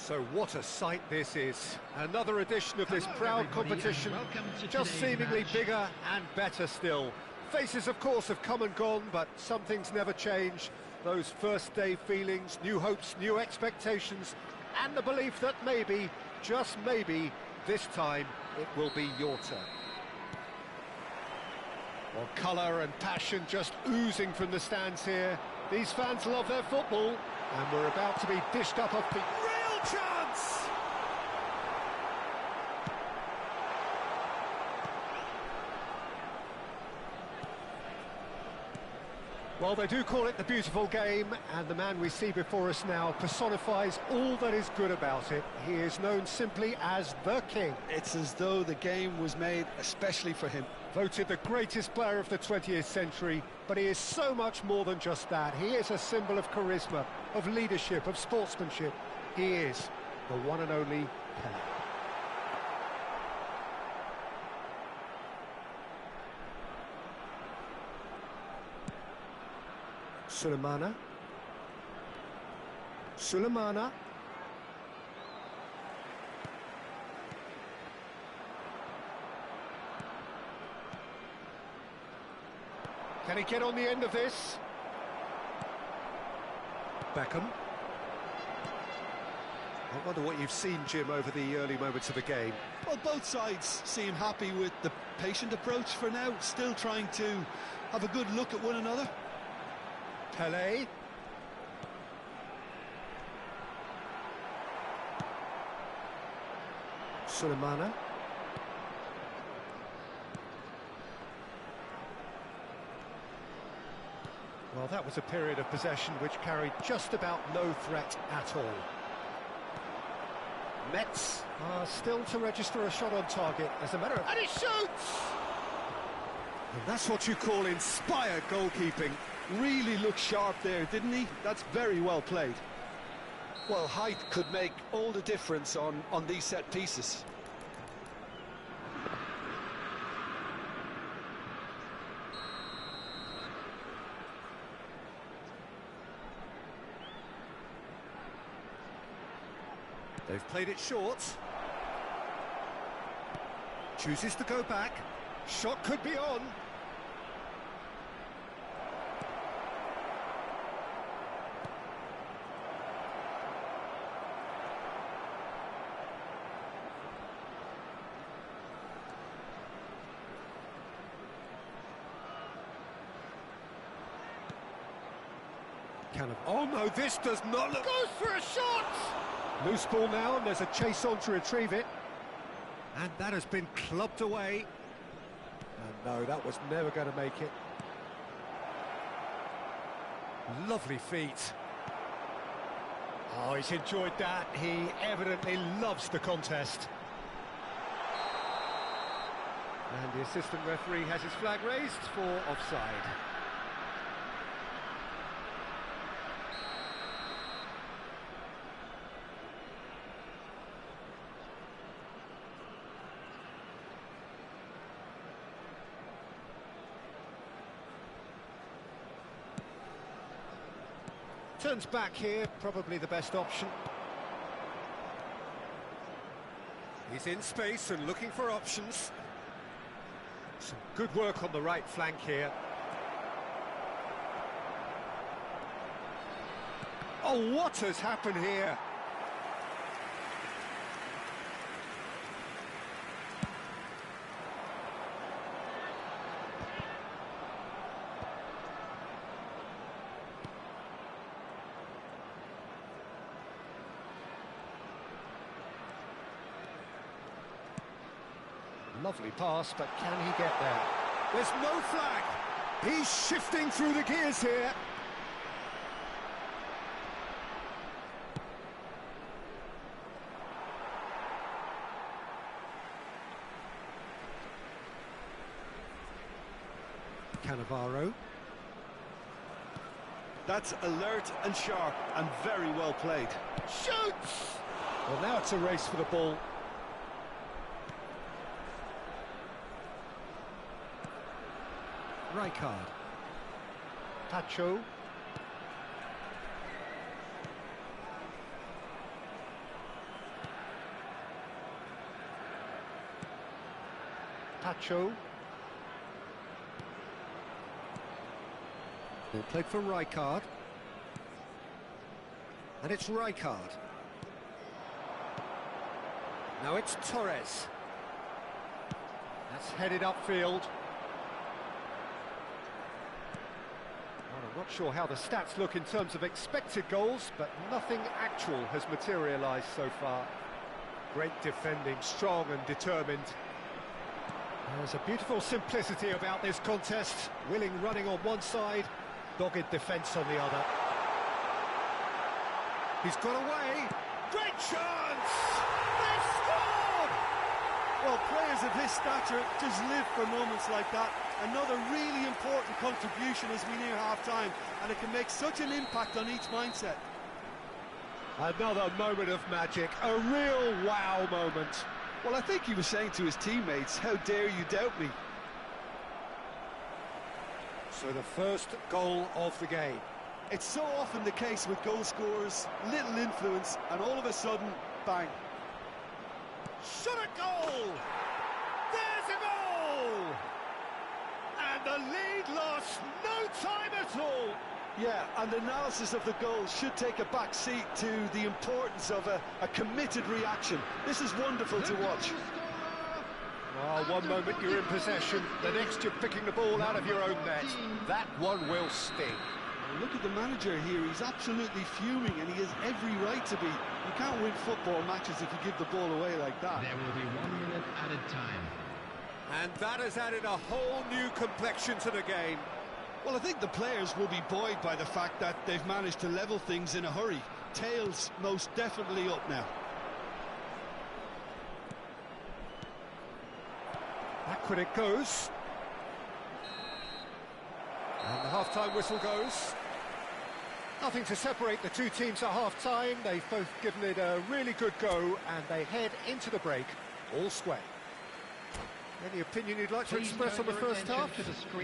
So what a sight this is. Another edition of this proud competition, just seemingly bigger and better still. Faces, of course, have come and gone, but some things never change. Those first-day feelings, new hopes, new expectations, and the belief that maybe, just maybe, this time it will be your turn. Well, colour and passion just oozing from the stands here. These fans love their football, and we're about to be dished up a real chance! Well, they do call it the beautiful game, and the man we see before us now personifies all that is good about it. He is known simply as the King. It's as though the game was made especially for him. Voted the greatest player of the 20th century, but he is so much more than just that. He is a symbol of charisma, of leadership, of sportsmanship. He is the one and only Pelé. Sulemana. Can he get on the end of this? Beckham. I wonder what you've seen, Jim, over the early moments of the game. Well, both sides seem happy with the patient approach for now, still trying to have a good look at one another. Pelé. Sulemana. Well, that was a period of possession which carried just about no threat at all. Mets are still to register a shot on target, as a matter of... And he shoots! And that's what you call inspired goalkeeping. Really looked sharp there, didn't he? That's very well played. Well, height could make all the difference on these set pieces. They've played it short. Chooses to go back. Shot could be on. Oh no, this does not look... Goes for a shot! Loose ball now, and there's a chase on to retrieve it. And that has been clubbed away. And no, that was never going to make it. Lovely feet. Oh, he's enjoyed that. He evidently loves the contest. And the assistant referee has his flag raised for offside. Turns back here, probably the best option. He's in space and looking for options. Some good work on the right flank here. Oh, what has happened here? Lovely pass, but can he get there? There's no flag! He's shifting through the gears here. Cannavaro. That's alert and sharp and very well played. Shoots! Well, now it's a race for the ball. Rijkaard. Pacho. Pacho. They played for Rijkaard. And it's Rijkaard. Now it's Torres. That's headed upfield. Well, I'm not sure how the stats look in terms of expected goals, but nothing actual has materialised so far. Great defending, strong and determined. There's a beautiful simplicity about this contest. Willing running on one side, dogged defence on the other. He's got away. Great chance! They've scored! Well, players of his stature just live for moments like that. Another really important contribution as we near half-time, and it can make such an impact on each mindset. Another moment of magic, a real wow moment. Well, I think he was saying to his teammates, how dare you doubt me? So the first goal of the game. It's so often the case with goal scorers, little influence, and all of a sudden, bang. Shot a goal! There's a goal! And the lead lost no time at all. Yeah, and analysis of the goal should take a back seat to the importance of a committed reaction. This is wonderful to watch. Well, one moment you're in possession, the next you're picking the ball out of your own net. That one will sting. Look at the manager here, he's absolutely fuming, and he has every right to be. You can't win football matches if you give the ball away like that. There will be 1 minute added time. And that has added a whole new complexion to the game. Well, I think the players will be buoyed by the fact that they've managed to level things in a hurry. Tails most definitely up now. Backward it goes. And the half-time whistle goes. Nothing to separate the two teams at half-time. They've both given it a really good go, and they head into the break all square. Any opinion you'd like to express on the first half?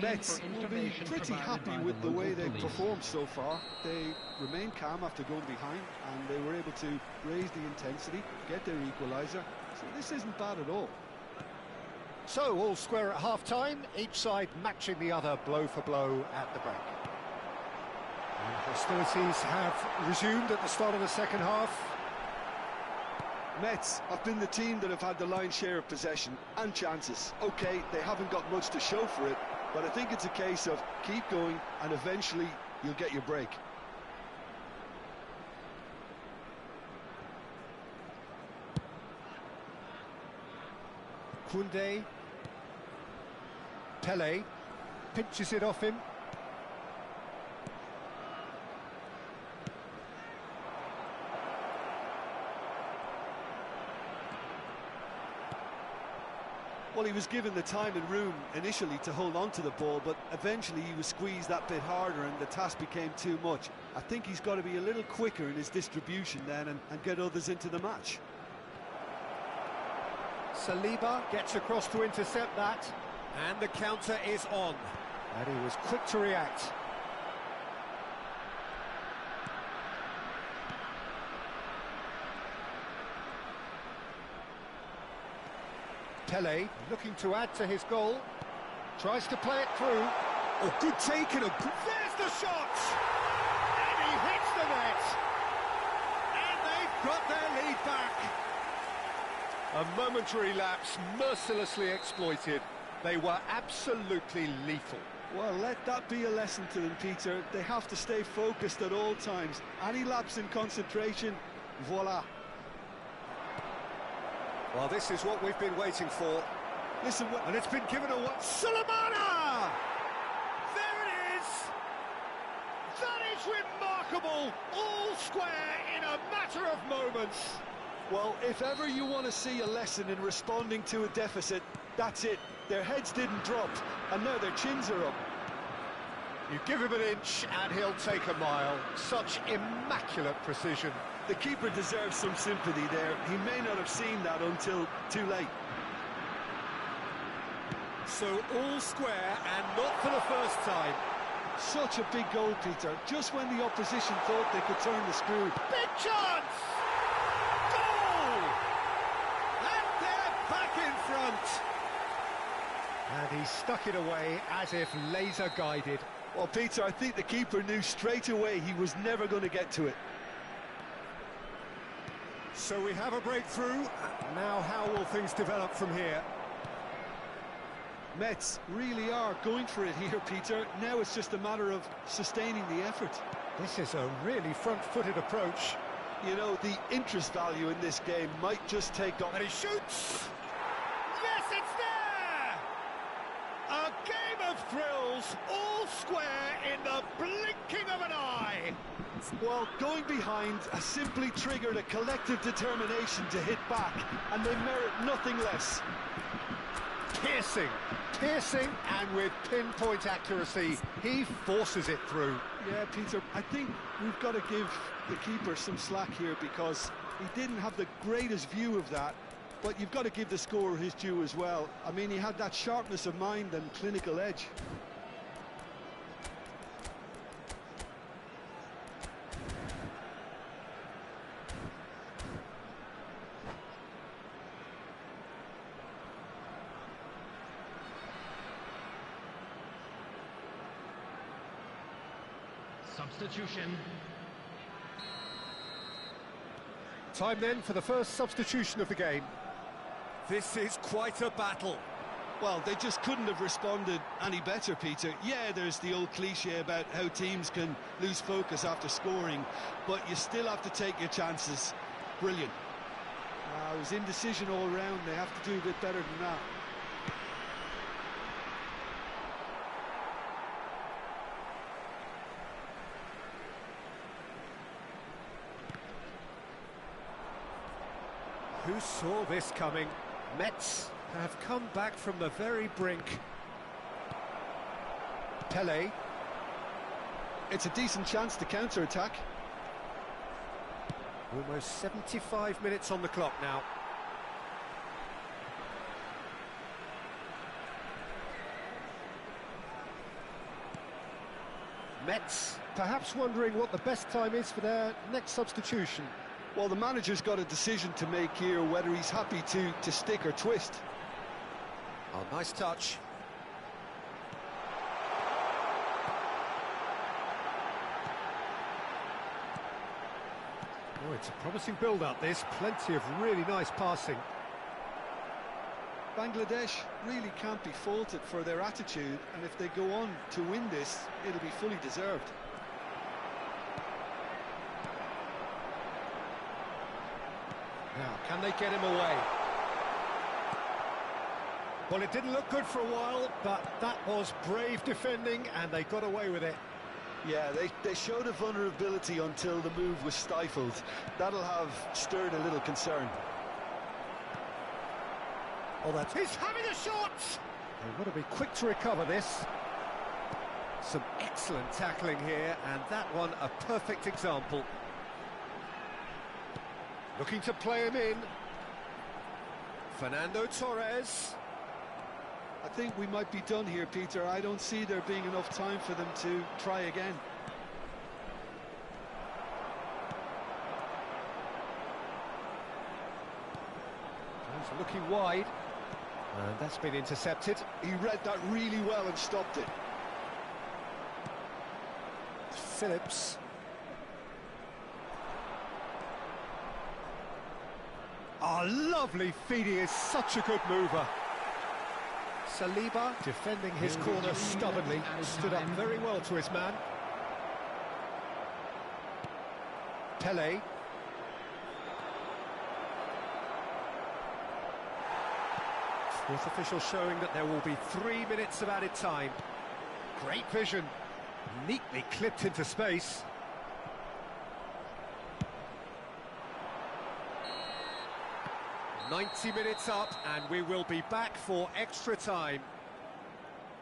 Mets will be pretty happy with the way they've performed so far. They remained calm after going behind, and they were able to raise the intensity, get their equaliser. So this isn't bad at all. So, all square at half-time, each side matching the other blow for blow at the break. And hostilities have resumed at the start of the second half. Mets have been the team that have had the lion's share of possession and chances. OK, they haven't got much to show for it, but I think it's a case of keep going and eventually you'll get your break. Koundé. Pele pinches it off him. Well, he was given the time and room initially to hold on to the ball, but eventually he was squeezed that bit harder and the task became too much. I think he's got to be a little quicker in his distribution then and get others into the match. Saliba gets across to intercept that, and the counter is on. And he was quick to react. Pele looking to add to his goal. Tries to play it through. Oh, good take and there's the shot! And he hits the net! And they've got their lead back. A momentary lapse, mercilessly exploited. They were absolutely lethal. Well, let that be a lesson to them, Peter. They have to stay focused at all times. Any lapse in concentration, voila. Well, this is what we've been waiting for. Listen, and it's been given away. Sulemana! There it is! That is remarkable! All square in a matter of moments. Well, if ever you want to see a lesson in responding to a deficit, that's it. Their heads didn't drop, and now their chins are up. You give him an inch, and he'll take a mile. Such immaculate precision. The keeper deserves some sympathy there. He may not have seen that until too late. So all square, and not for the first time. Such a big goal, Peter. Just when the opposition thought they could turn the screw. Big chance! Goal! And they're back in front. And he stuck it away as if laser-guided. Well, Peter, I think the keeper knew straight away he was never going to get to it. So we have a breakthrough. Now how will things develop from here? Mets really are going for it here, Peter. Now it's just a matter of sustaining the effort. This is a really front-footed approach. You know, the interest value in this game might just take off. And he shoots! Yes, it's there! A game of thrills, all square in the blinking of an eye! Well, going behind has simply triggered a collective determination to hit back, and they merit nothing less. Piercing, and with pinpoint accuracy, he forces it through. Yeah, Peter, I think we've got to give the keeper some slack here because he didn't have the greatest view of that, but you've got to give the scorer his due as well. I mean, he had that sharpness of mind and clinical edge. Substitution. Time then for the first substitution of the game. This is quite a battle. Well, they just couldn't have responded any better, Peter. Yeah, there's the old cliche about how teams can lose focus after scoring, but you still have to take your chances. Brilliant. It was indecision all round. They have to do a bit better than that. Who saw this coming? Mets have come back from the very brink. Pele. It's a decent chance to counter-attack. Almost 75 minutes on the clock now. Mets perhaps wondering what the best time is for their next substitution. Well, the manager's got a decision to make here, whether he's happy to stick or twist. Oh, nice touch. Oh, it's a promising build-up, this. Plenty of really nice passing. Bangladesh really can't be faulted for their attitude, and if they go on to win this, it'll be fully deserved. Now, can they get him away? Well, it didn't look good for a while, but that was brave defending, and they got away with it. Yeah, they showed a vulnerability until the move was stifled. That'll have stirred a little concern. Oh, that's... He's having a shot! They've got to be quick to recover this. Some excellent tackling here, and that one a perfect example. Looking to play him in. Fernando Torres. I think we might be done here, Peter. I don't see there being enough time for them to try again. He's looking wide. And that's been intercepted. He read that really well and stopped it. Phillips. Oh, lovely feed. He is such a good mover. Saliba defending his corner stubbornly, stood up very well to his man. Pele. Fourth official showing that there will be 3 minutes of added time. Great vision, neatly clipped into space. "90 minutes up, and we will be back for extra time."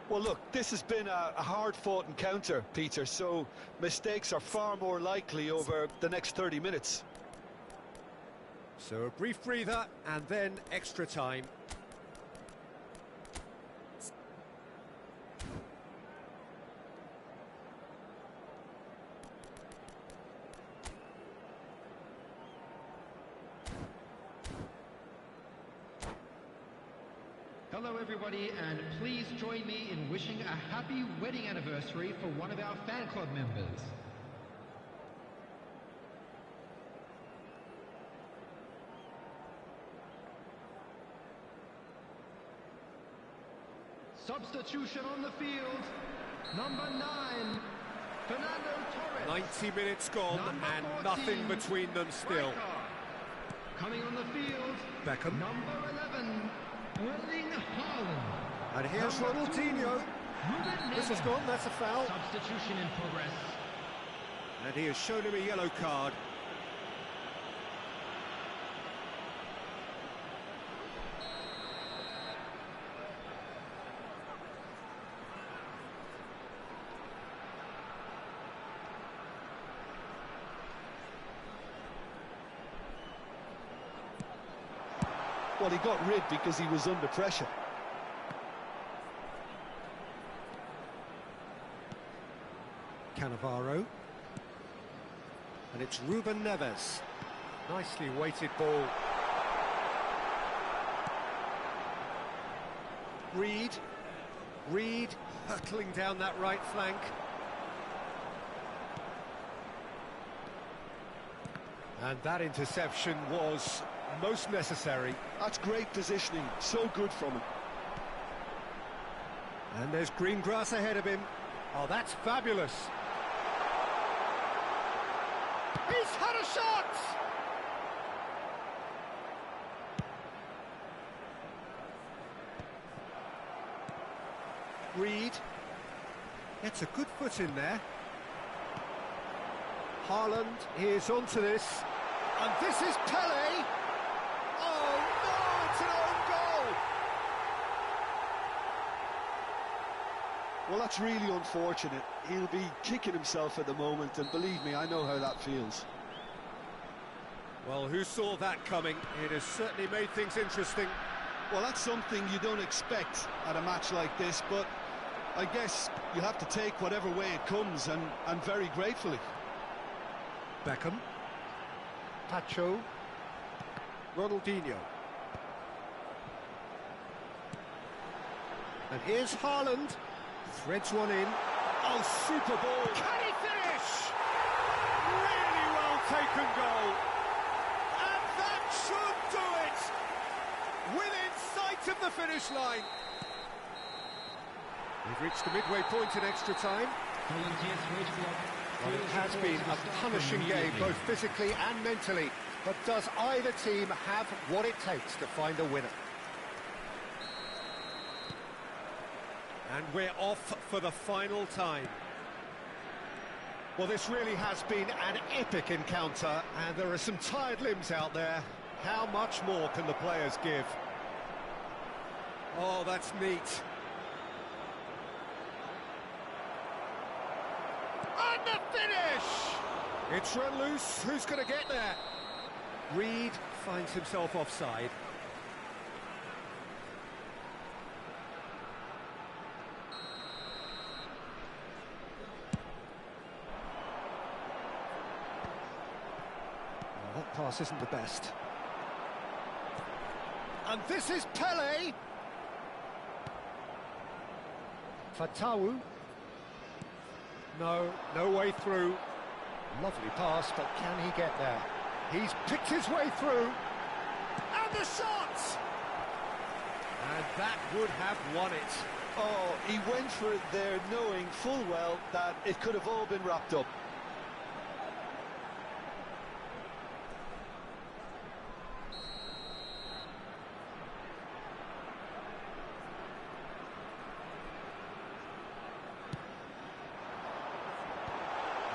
Well, look, this has been a hard-fought encounter, Peter, so mistakes are far more likely over the next 30 minutes. So a brief breather, and then extra time. Hello everybody, and please join me in wishing a happy wedding anniversary for one of our fan club members. Substitution on the field, number 9, Fernando Torres. 90 minutes gone Number and 14, nothing between them still. Striker. Coming on the field, Beckham. number 11, Erling Haaland. And here's Number 2, Ronaldinho. Ruben This is Neves. gone, that's a foul. Substitution in progress. And he has shown him a yellow card. Well, he got rid because he was under pressure. Cannavaro. And it's Ruben Neves. Nicely weighted ball. Reed hurtling down that right flank. And that interception was most necessary. That's great positioning, so good from him. And there's green grass ahead of him. Oh, that's fabulous. He's had a shot! Reed gets a good foot in there. Haaland is onto this. And this is Pele. Oh, no, it's an own goal! Well, that's really unfortunate. He'll be kicking himself at the moment, and believe me, I know how that feels. Well, who saw that coming? It has certainly made things interesting. Well, that's something you don't expect at a match like this, but I guess you have to take whatever way it comes, and very gratefully. Beckham. Pacho. Ronaldinho. And here's Haaland. Threads one in. Oh, super ball. Can he finish? Really well taken goal. And that should do it. Within sight of the finish line. We've reached the midway point in extra time. Well, it has been a punishing game, both physically and mentally. But does either team have what it takes to find a winner? And we're off for the final time. Well, this really has been an epic encounter, and there are some tired limbs out there. How much more can the players give? Oh, that's neat. And the finish! It's run loose. Who's going to get there? Reed finds himself offside. Well, that pass isn't the best. And this is Pele. Fatawu. No way through. Lovely pass, but can he get there? He's picked his way through. And the shot! And that would have won it. Oh, he went for it there, knowing full well that it could have all been wrapped up.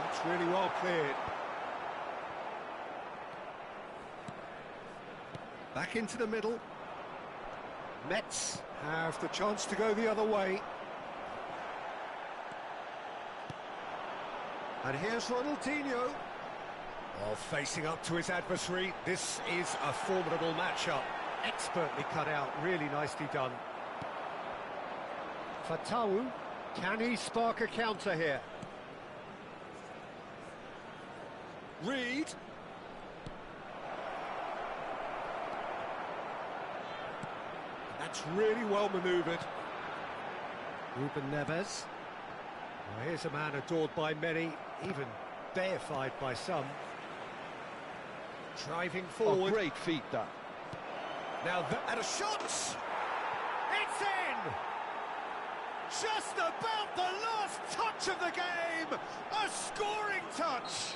That's really well cleared. Back into the middle. Mets have the chance to go the other way. And here's Ronaldinho. Oh, facing up to his adversary. This is a formidable matchup. Expertly cut out, really nicely done. Fatawu, can he spark a counter here? Reed. That's really well manoeuvred. Ruben Neves. Well, here's a man adored by many, even deified by some. Driving forward. Oh, great feat, that. Now, and a shot! It's in! Just about the last touch of the game! A scoring touch!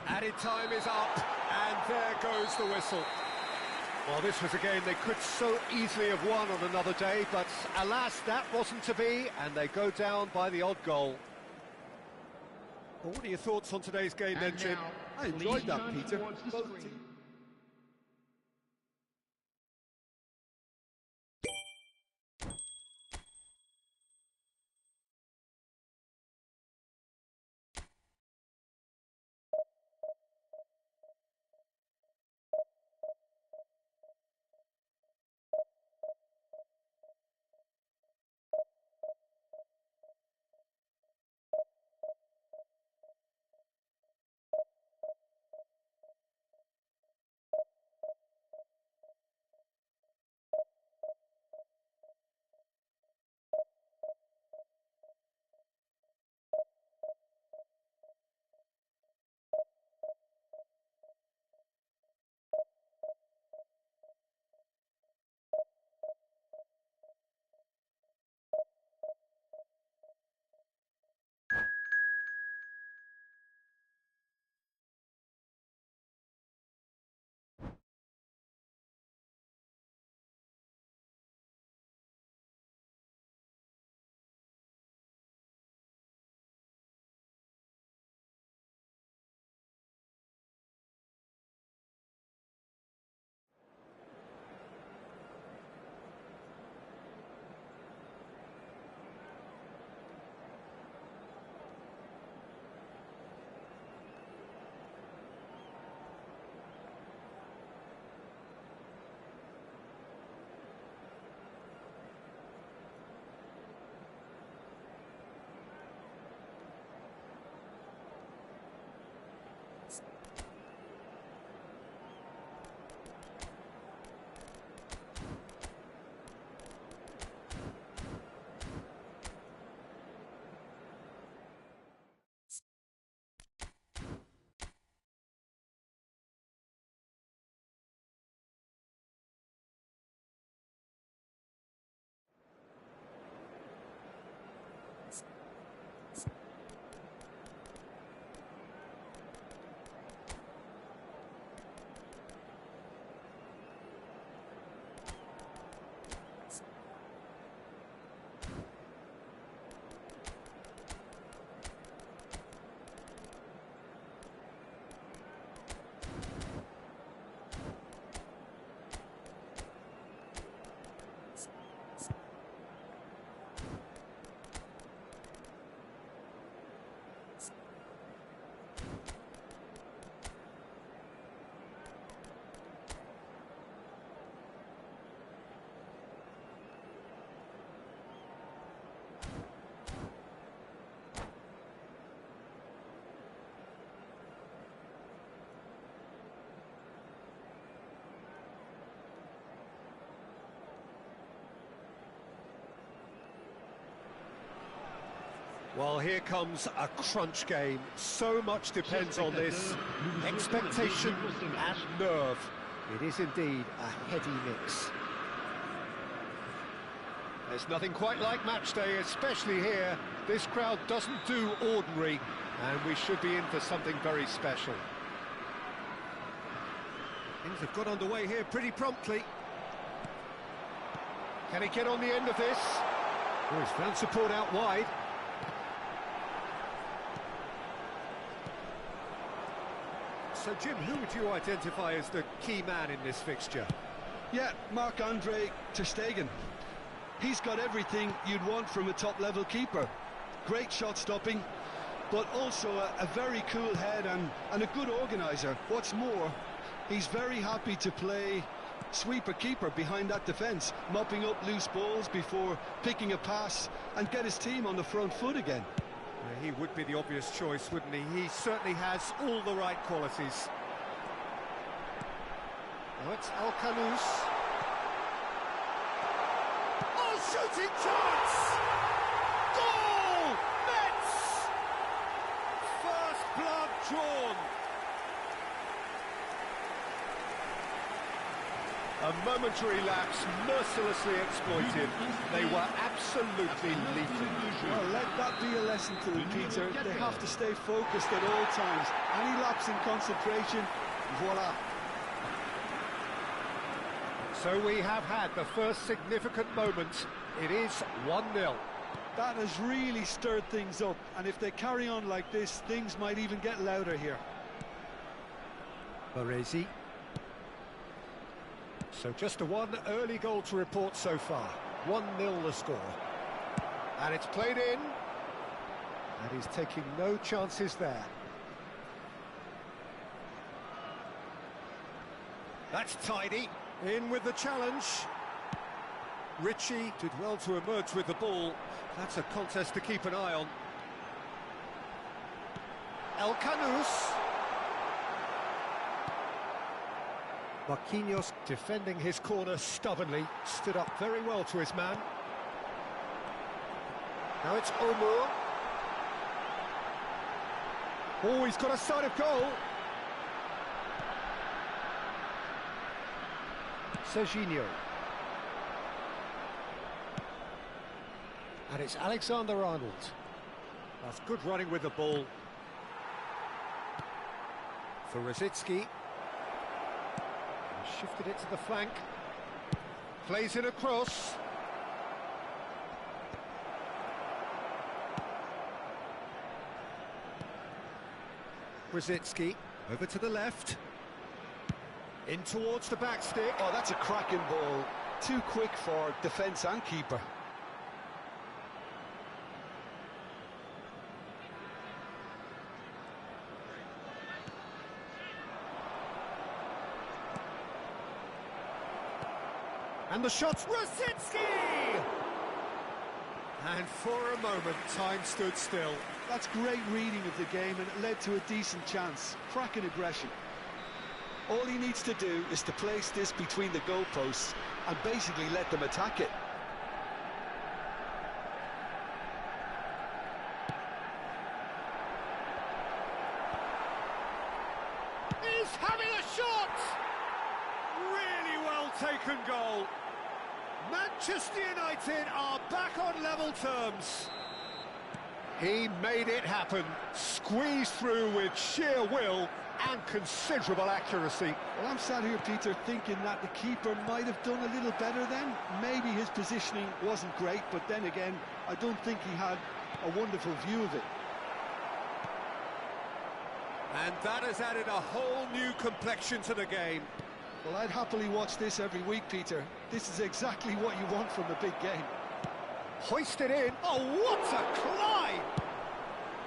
Added time is up, and there goes the whistle. Well, this was a game they could so easily have won on another day, but alas, that wasn't to be, and they go down by the odd goal. Well, what are your thoughts on today's game then, Jim? I enjoyed that, Peter. Both teams. Well, here comes a crunch game. So much depends on this. Expectation and nerve. It is indeed a heady mix. There's nothing quite like match day, especially here. This crowd doesn't do ordinary, and we should be in for something very special. Things have got underway here pretty promptly. Can he get on the end of this? Oh, he's found support out wide. So, Jim, who would you identify as the key man in this fixture? Yeah, Marc-Andre ter Stegen. He's got everything you'd want from a top-level keeper. Great shot stopping, but also a very cool head and a good organiser. What's more, he's very happy to play sweeper-keeper behind that defence, mopping up loose balls before picking a pass and get his team on the front foot again. He would be the obvious choice, wouldn't he? He certainly has all the right qualities. Now it's Al Khanous. shooting chance! Goal! Mets! First blood drawn. A momentary lapse, mercilessly exploited. They were absolutely lethal. Well, let that be a lesson to them, Peter. They have to stay focused at all times. Any lapse in concentration, voila. So we have had the first significant moment. It is 1-0. That has really stirred things up, and if they carry on like this, things might even get louder here. Baresi. So just a one early goal to report so far. 1-0 the score. And it's played in. And he's taking no chances there. That's tidy. In with the challenge. Ritchie did well to emerge with the ball. That's a contest to keep an eye on. El Canus. Marquinhos defending his corner stubbornly, stood up very well to his man. Now it's Omur. Oh, he's got a sight of goal. Serginho. And it's Alexander-Arnold. That's good running with the ball. For Rosicki. Shifted it to the flank. Plays it across. Rosicki over to the left. In towards the back stick. Oh, that's a cracking ball. Too quick for defence and keeper. And the shot's Rosicki! And for a moment, time stood still. That's great reading of the game, and it led to a decent chance. Cracking aggression. All he needs to do is to place this between the goalposts and basically let them attack it. He's having a shot! Really well taken goal. Manchester United are back on level terms. He made it happen, squeezed through with sheer will and considerable accuracy. Well, I'm sat here, Peter, thinking that the keeper might have done a little better then. Maybe his positioning wasn't great, but then again, I don't think he had a wonderful view of it. And that has added a whole new complexion to the game. Well, I'd happily watch this every week, Peter. This is exactly what you want from a big game. Hoisted in. Oh, what a climb!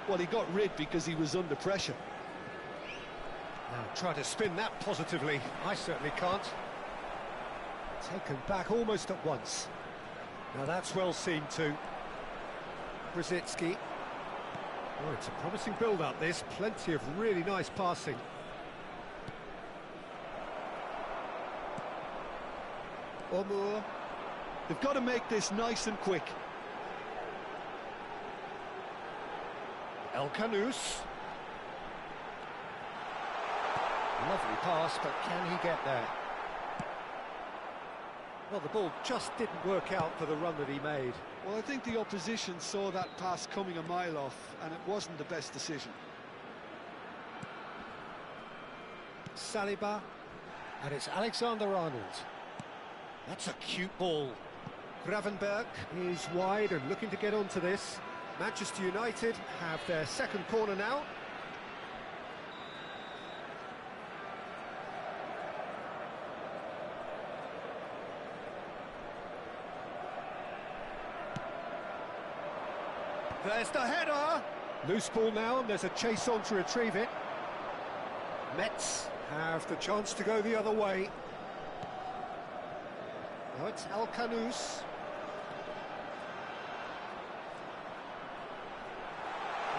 Well, he got rid because he was under pressure. Now, try to spin that positively. I certainly can't. Taken back almost at once. Now, that's well seen too. Rosicki. Oh, it's a promising build-up, this. Plenty of really nice passing. Omur. They've got to make this nice and quick. El Canus. Lovely pass, but can he get there? Well, the ball just didn't work out for the run that he made. Well, I think the opposition saw that pass coming a mile off, and it wasn't the best decision. Saliba. And it's Alexander-Arnold. That's a cute ball. Gravenberg is wide and looking to get onto this. Manchester United have their second corner now. There's the header. Loose ball now, and there's a chase on to retrieve it. Mets have the chance to go the other way. Now it's El Canus.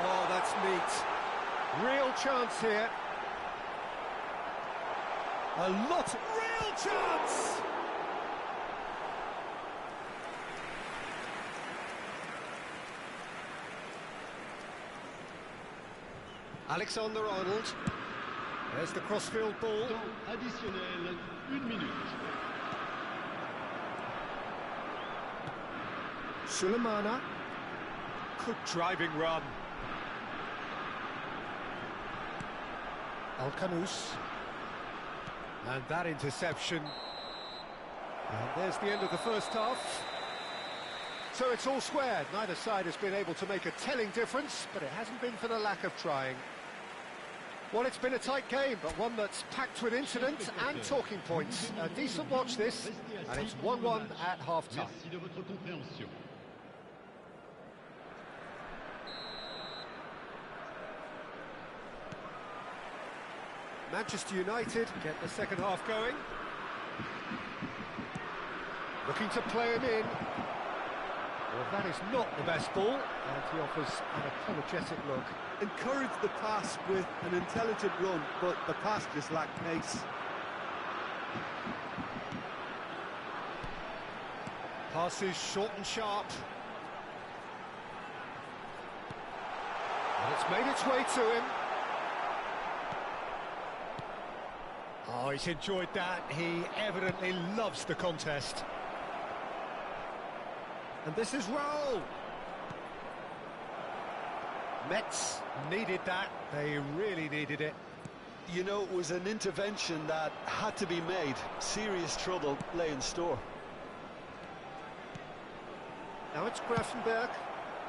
Oh, that's neat. Real chance here. A lot. Real chance! Alexander-Arnold. There's the crossfield ball. Temps additionnel, 1 minute. Sulemana. Good driving run. Alkanous. And that interception. And there's the end of the first half. So it's all squared. Neither side has been able to make a telling difference, but it hasn't been for the lack of trying. Well, it's been a tight game, but one that's packed with incidents and talking points. A decent watch this, and it's 1-1 at half-time. Merci de votre compréhension. Manchester United get the second half going. Looking to play him in. Well, that is not the best ball, and he offers an apologetic look. Encouraged the pass with an intelligent run, but the pass just lacked pace. Passes short and sharp. And it's made its way to him. Oh, he's enjoyed that. He evidently loves the contest. And this is Raul. Mets needed that. They really needed it. You know, it was an intervention that had to be made. Serious trouble lay in store. Now it's Grafenberg.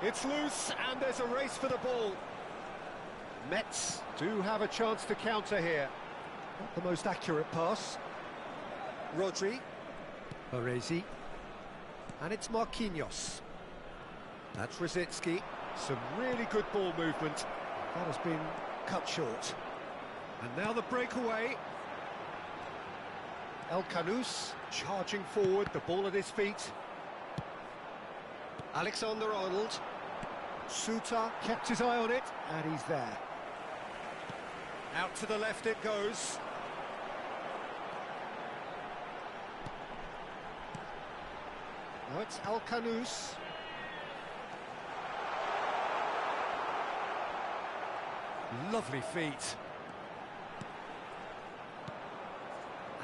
It's loose, and there's a race for the ball. Mets do have a chance to counter here. Not the most accurate pass. Rodri. Baresi. And it's Marquinhos. That's Rosicki. Some really good ball movement. That has been cut short. And now the breakaway. Alkanous charging forward, the ball at his feet. Alexander-Arnold. Suter kept his eye on it, and he's there. Out to the left it goes. Now it's Alkanous. Lovely feet.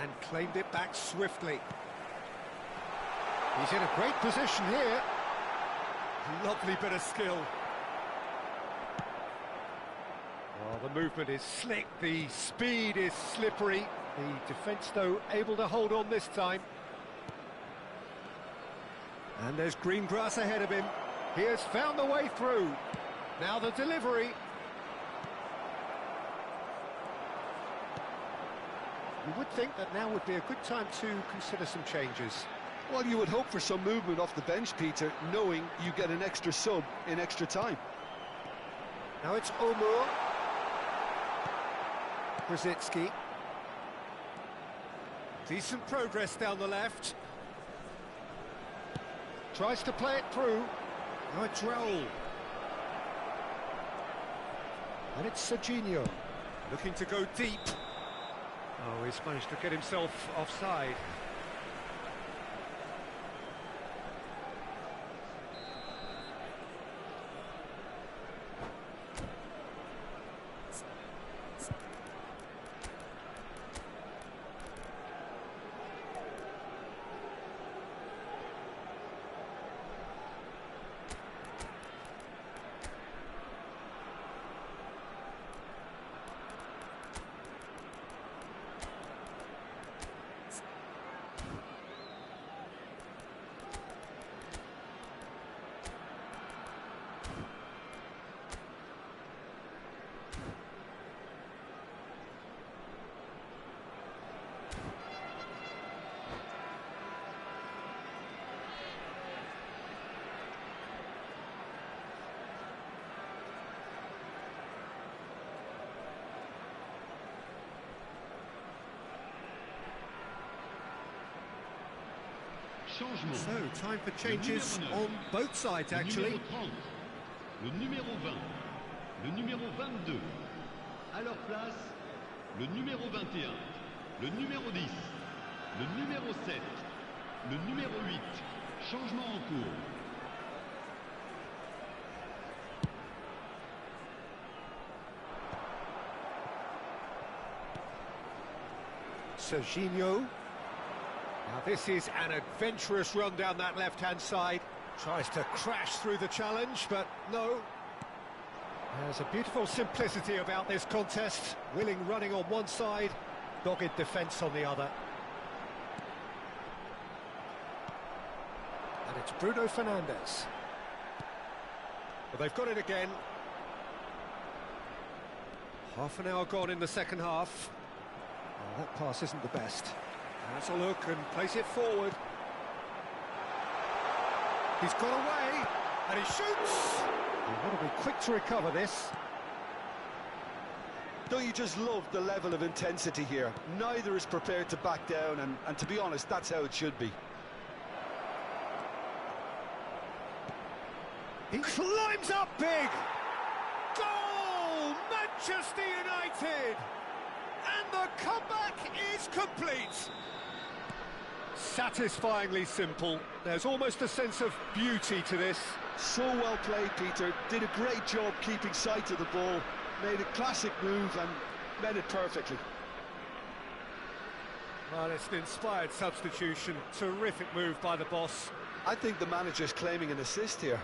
And claimed it back swiftly. He's in a great position here. Lovely bit of skill. Oh, the movement is slick, the speed is slippery. The defence, though, able to hold on this time. And there's green grass ahead of him. He has found the way through. Now the delivery. You would think that now would be a good time to consider some changes. Well, you would hope for some movement off the bench, Peter, knowing you get an extra sub in extra time. Now it's Omur. Rosicki. Decent progress down the left. Tries to play it through. Now it's Raul. And it's Serginho. Looking to go deep. Oh, he's managed to get himself offside. Changement. So, time for changes on both sides, actually. Le numéro 20, le numéro 22. À leur place, le numéro 21, le numéro 10, le numéro 7, le numéro 8. Changement en cours. Serginho. Now this is an adventurous run down that left-hand side. Tries to crash through the challenge, but no. There's a beautiful simplicity about this contest. Willing running on one side, dogged defence on the other. And it's Bruno Fernandes. Well, they've got it again. Half an hour gone in the second half. Oh, that pass isn't the best. Has a look and plays it forward. He's got away, and he shoots! You've got to be quick to recover this. Don't you just love the level of intensity here? Neither is prepared to back down, and to be honest, that's how it should be. He climbs up big! Goal! Manchester United! And the comeback is complete! Satisfyingly simple. There's almost a sense of beauty to this. So well played, Peter. Did a great job keeping sight of the ball. Made a classic move and met it perfectly. Well, it's an inspired substitution. Terrific move by the boss. I think the manager's claiming an assist here.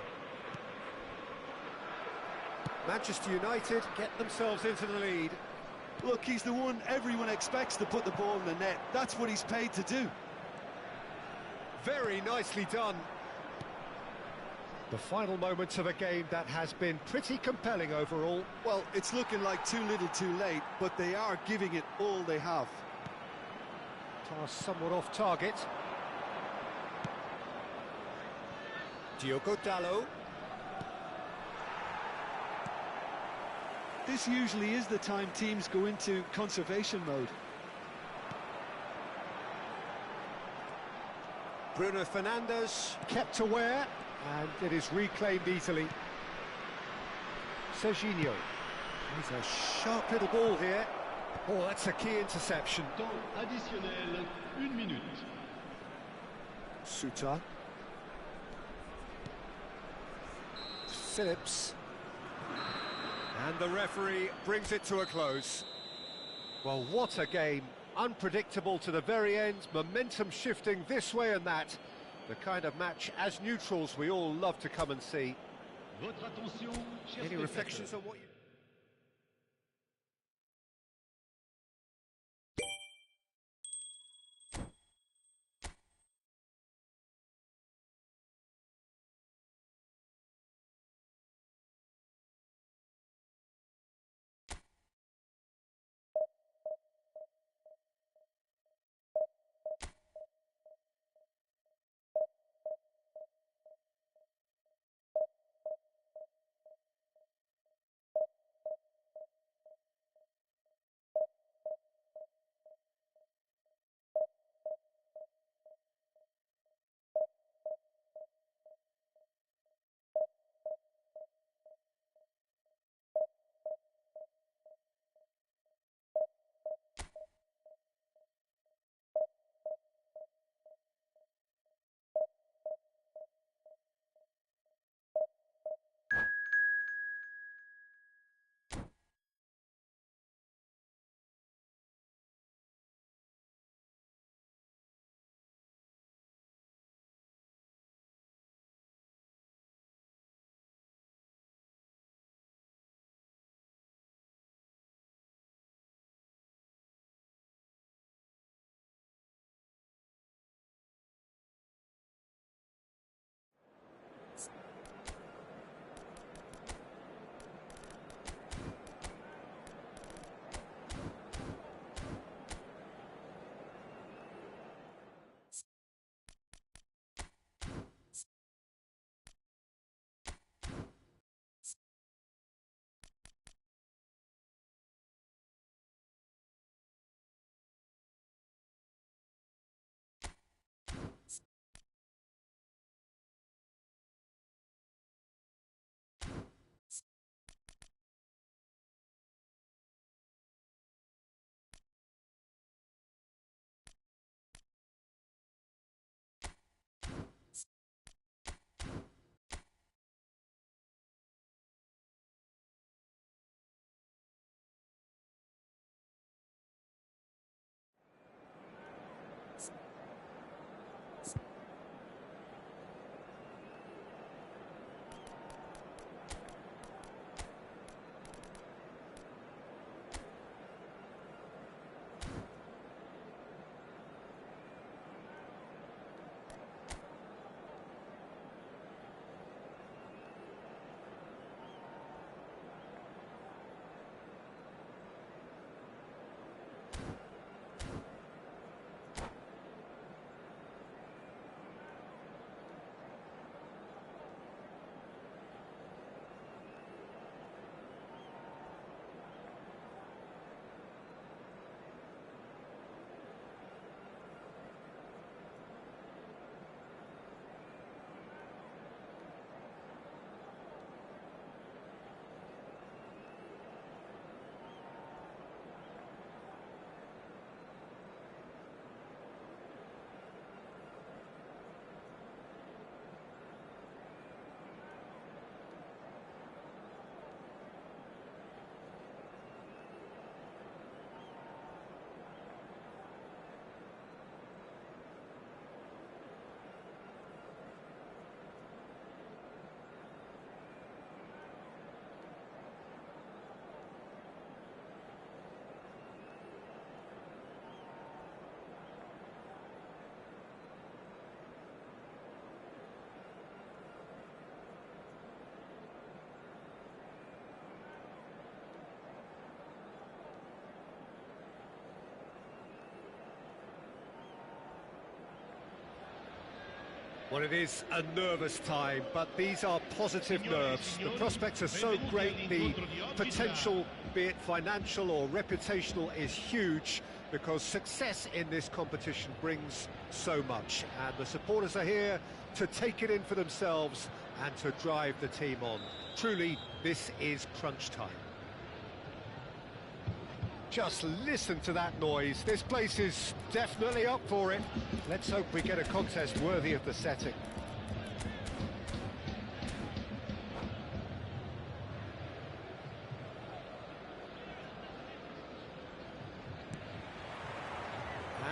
Manchester United get themselves into the lead. Look, he's the one everyone expects to put the ball in the net. That's what he's paid to do. Very nicely done. The final moments of a game that has been pretty compelling overall. Well, it's looking like too little too late, but they are giving it all they have. Pass somewhat off target. Diogo Dalot. This usually is the time teams go into conservation mode. Bruno Fernandes kept aware, and it is reclaimed easily. Serginho. He's a sharp little ball here. Oh, that's a key interception. Temps additionnel, 1 minute. Suta. Phillips. And the referee brings it to a close. Well, what a game. Unpredictable to the very end, momentum shifting this way and that. The kind of match, as neutrals, we all love to come and see. Votre attention, chers Any reflections spectateurs. on what you... Well, it is a nervous time, but these are positive nerves. The prospects are so great, the potential, be it financial or reputational, is huge, because success in this competition brings so much. And the supporters are here to take it in for themselves and to drive the team on. Truly, this is crunch time. Just listen to that noise. This place is definitely up for it. Let's hope we get a contest worthy of the setting.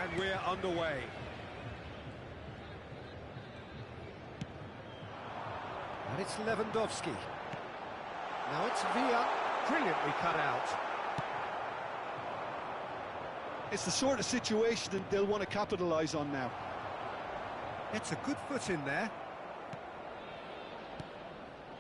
And we're underway. And it's Lewandowski. Now it's Villa, brilliantly cut out. It's the sort of situation that they'll want to capitalise on now. It's a good foot in there.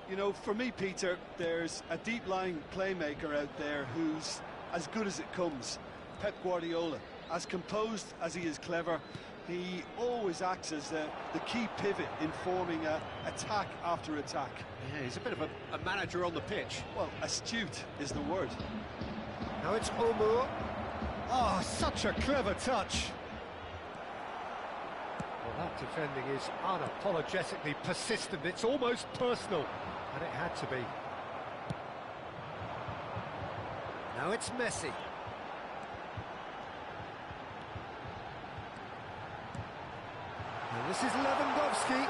You know, for me, Peter, there's a deep-lying playmaker out there who's as good as it comes. Pep Guardiola. As composed as he is clever, he always acts as the key pivot in forming attack after attack. Yeah, he's a bit of a manager on the pitch. Well, astute is the word. Now it's Omo. Oh, such a clever touch. Well, that defending is unapologetically persistent. It's almost personal, and it had to be. Now it's Messi. And this is Lewandowski.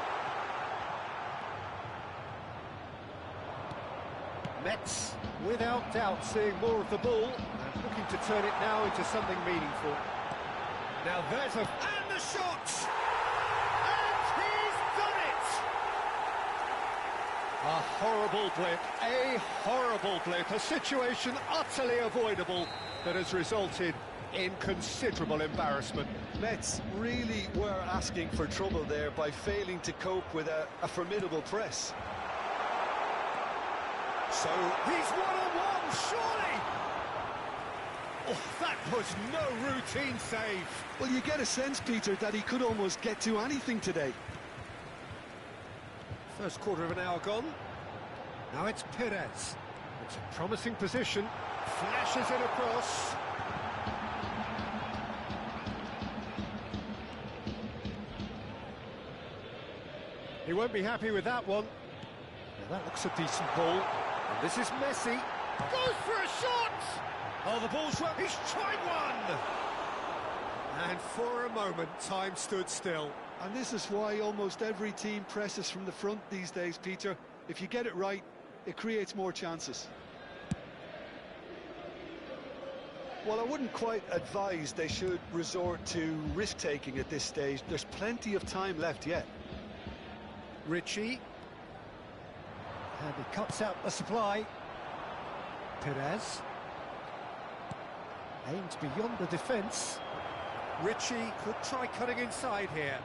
Metz, without doubt, seeing more of the ball and looking to turn it now into something meaningful. Now there's and the shot! And he's done it! A horrible blip, a situation utterly avoidable that has resulted in considerable embarrassment. Metz really were asking for trouble there by failing to cope with a formidable press. So he's one-on-one, surely! Oh, that was no routine save. Well, you get a sense, Peter, that he could almost get to anything today. First quarter of an hour gone. Now it's Perez. It's a promising position. Flashes it across. He won't be happy with that one. Now that looks a decent ball. And this is Messi. Goes for a shot! Oh, the ball's well. He's tried one! And for a moment, time stood still. And this is why almost every team presses from the front these days, Peter. If you get it right, it creates more chances. Well, I wouldn't quite advise they should resort to risk-taking at this stage. There's plenty of time left yet. Richie. And he cuts out the supply. Perez. Aimed beyond the defence. Richie could try cutting inside here.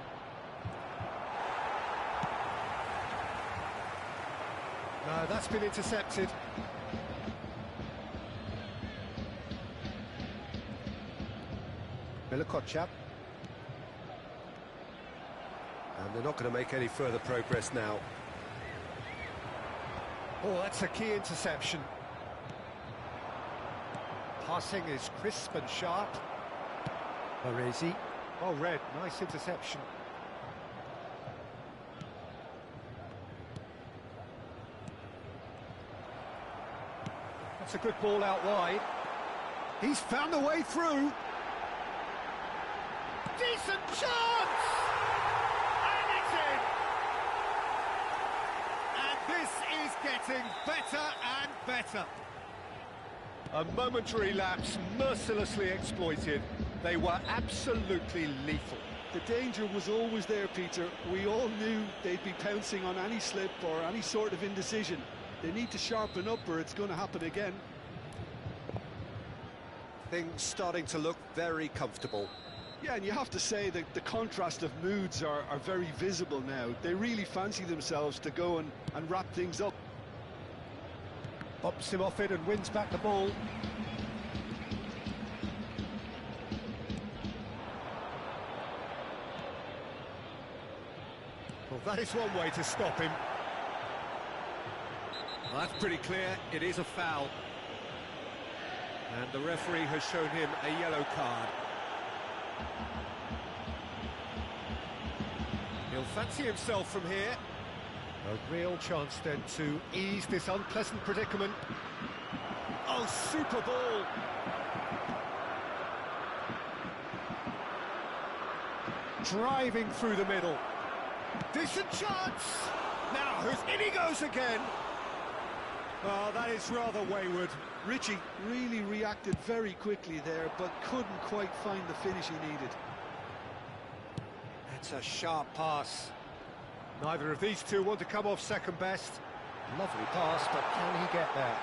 No, that's been intercepted. Milikochap. And they're not going to make any further progress now. Oh, that's a key interception. Passing is crisp and sharp. Baresi. Oh, red. Nice interception. That's a good ball out wide. He's found a way through. Decent chance! And it's in! And this is getting better and better. A momentary lapse mercilessly exploited. They were absolutely lethal. The danger was always there, Peter. We all knew they'd be pouncing on any slip or any sort of indecision. They need to sharpen up or it's going to happen again. Things starting to look very comfortable. Yeah, and you have to say that the contrast of moods are very visible now. They really fancy themselves to go and wrap things up. Bumps him off it and wins back the ball. Well, that is one way to stop him. Well, that's pretty clear, it is a foul. And the referee has shown him a yellow card. He'll fancy himself from here. A real chance then to ease this unpleasant predicament. Oh, super ball! Driving through the middle. Decent chance! Now, in he goes again! Oh, that is rather wayward. Richie really reacted very quickly there, but couldn't quite find the finish he needed. That's a sharp pass. Neither of these two want to come off second best. Lovely pass, but can he get there?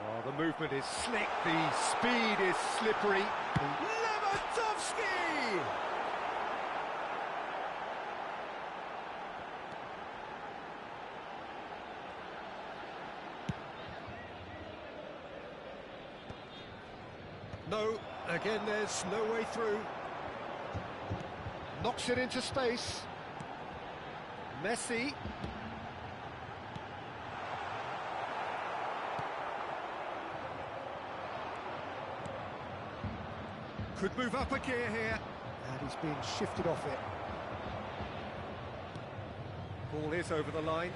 Oh, the movement is slick, the speed is slippery. Lewandowski! No, again there's no way through. Knocks it into space. Messi. Could move up a gear here. And he's being shifted off it. Ball is over the line.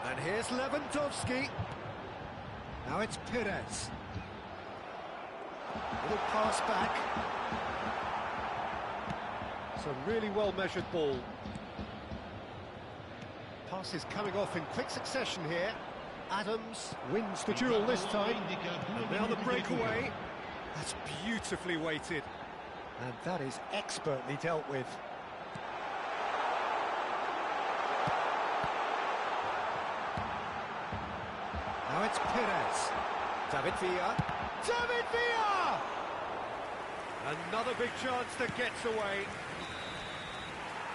And here's Lewandowski. Now it's Perez. Little pass back. It's a really well-measured ball. Passes coming off in quick succession here. Adams wins the duel this time. And now the breakaway. That's beautifully weighted. And that is expertly dealt with. Now it's Perez. David Villa. David Villa! Another big chance that gets away.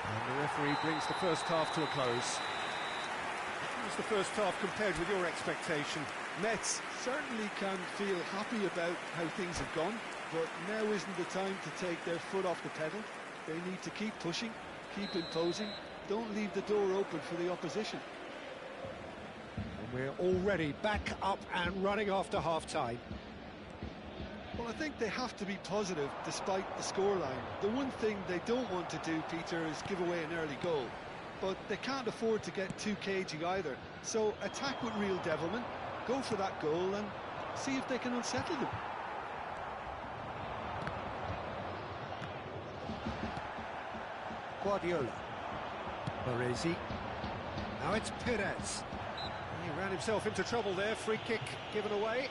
And the referee brings the first half to a close. How was the first half compared with your expectation? Metz certainly can feel happy about how things have gone, but now isn't the time to take their foot off the pedal. They need to keep pushing, keep imposing, don't leave the door open for the opposition. We're already back up and running after half-time. Well, I think they have to be positive despite the scoreline. The one thing they don't want to do, Peter, is give away an early goal. But they can't afford to get too cagey either. So attack with real devilment, go for that goal and see if they can unsettle them. Guardiola. Baresi. Now it's Perez. He ran himself into trouble there, free kick given away.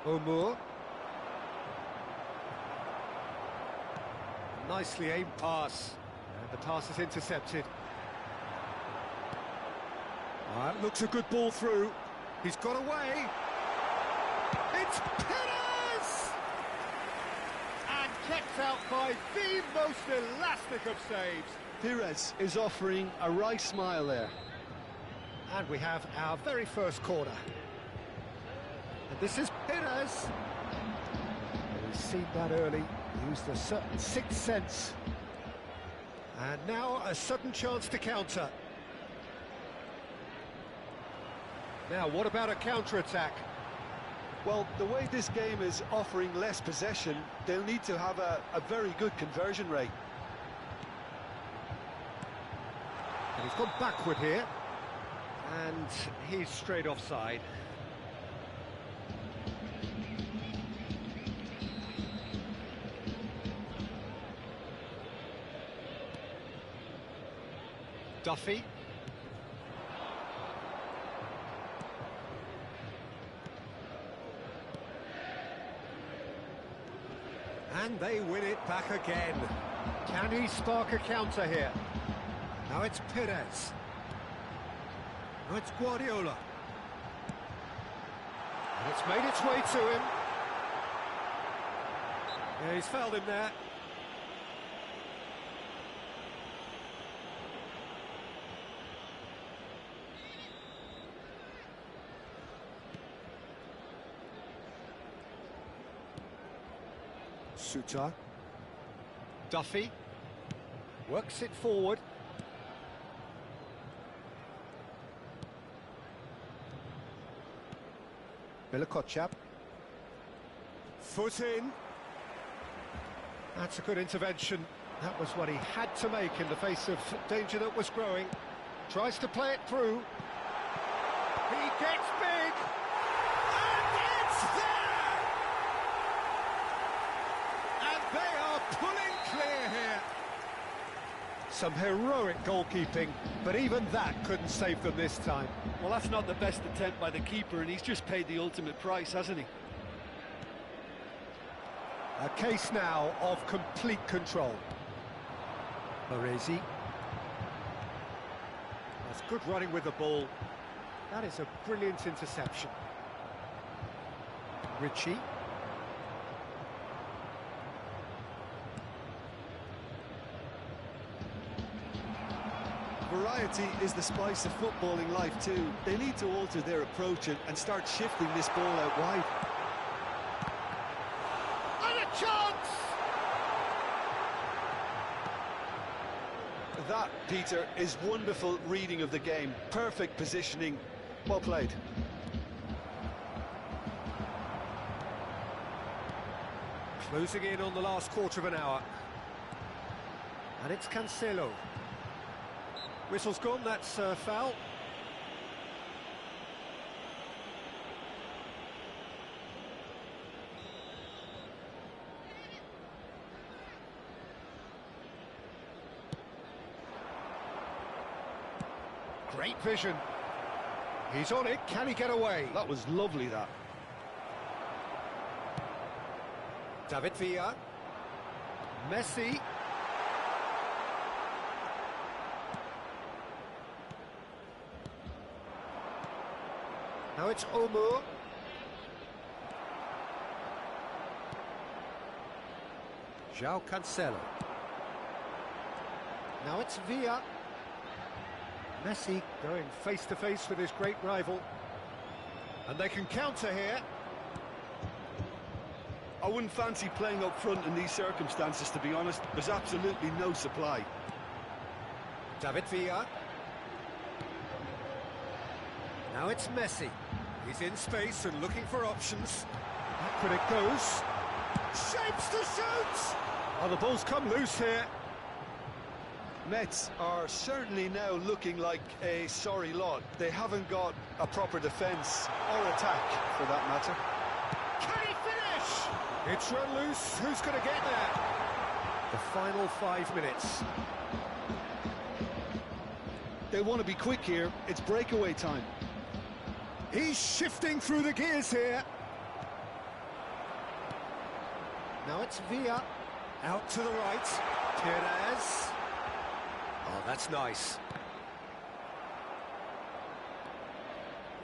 Omour. Nicely aimed pass. And the pass is intercepted. That looks a good ball through. He's got away. It's Perez! And kept out by the most elastic of saves. Perez is offering a right smile there. And we have our very first corner. And this is Perez. We've seen that early. Used a certain sixth sense. And now a sudden chance to counter. Now, what about a counter-attack? Well, the way this game is offering less possession, they'll need to have a very good conversion rate. And he's gone backward here. And he's straight offside. Duffy. And they win it back again. Can he spark a counter here? Now it's Perez. Now it's Guardiola. It's made its way to him. Yeah, he's fouled him there. Suter. Duffy. Works it forward. Milokochap. Foot in. That's a good intervention. That was what he had to make in the face of danger that was growing. Tries to play it through. He gets big. And it's there! And they are pulling clear here. Some heroic goalkeeping, but even that couldn't save them this time. Well, that's not the best attempt by the keeper, and he's just paid the ultimate price, hasn't he? A case now of complete control. Baresi. That's good running with the ball. That is a brilliant interception. Ritchie. Variety is the spice of footballing life too. They need to alter their approach and start shifting this ball out wide. And a chance! That, Peter, is wonderful reading of the game. Perfect positioning. Well played. Closing in on the last quarter of an hour. And it's Cancelo. Whistle's gone, that's a foul. Great vision. He's on it, can he get away? That was lovely, that. David Villa. Messi. Now it's Omo. João Cancelo. Now it's Villa. Messi going face-to-face with his great rival. And they can counter here. I wouldn't fancy playing up front in these circumstances, to be honest. There's absolutely no supply. David Villa. Now it's Messi. He's in space and looking for options. Back when it goes. Shapes to shoot! Oh, the ball's come loose here. Mets are certainly now looking like a sorry lot. They haven't got a proper defence or attack, for that matter. Can he finish? It's run loose. Who's going to get there? The final 5 minutes. They want to be quick here. It's breakaway time. He's shifting through the gears here. Now it's Villa. Out to the right. Perez. Oh, that's nice.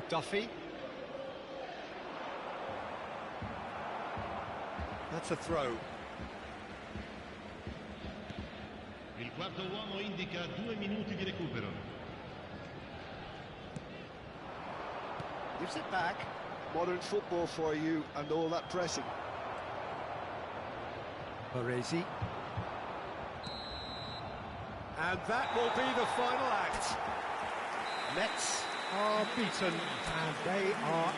Duffy. That's a throw. Il quarto uomo indica 2 minuti di recupero. Gives it back. Modern football for you and all that pressing. Baresi. And that will be the final act. Mets are beaten and they are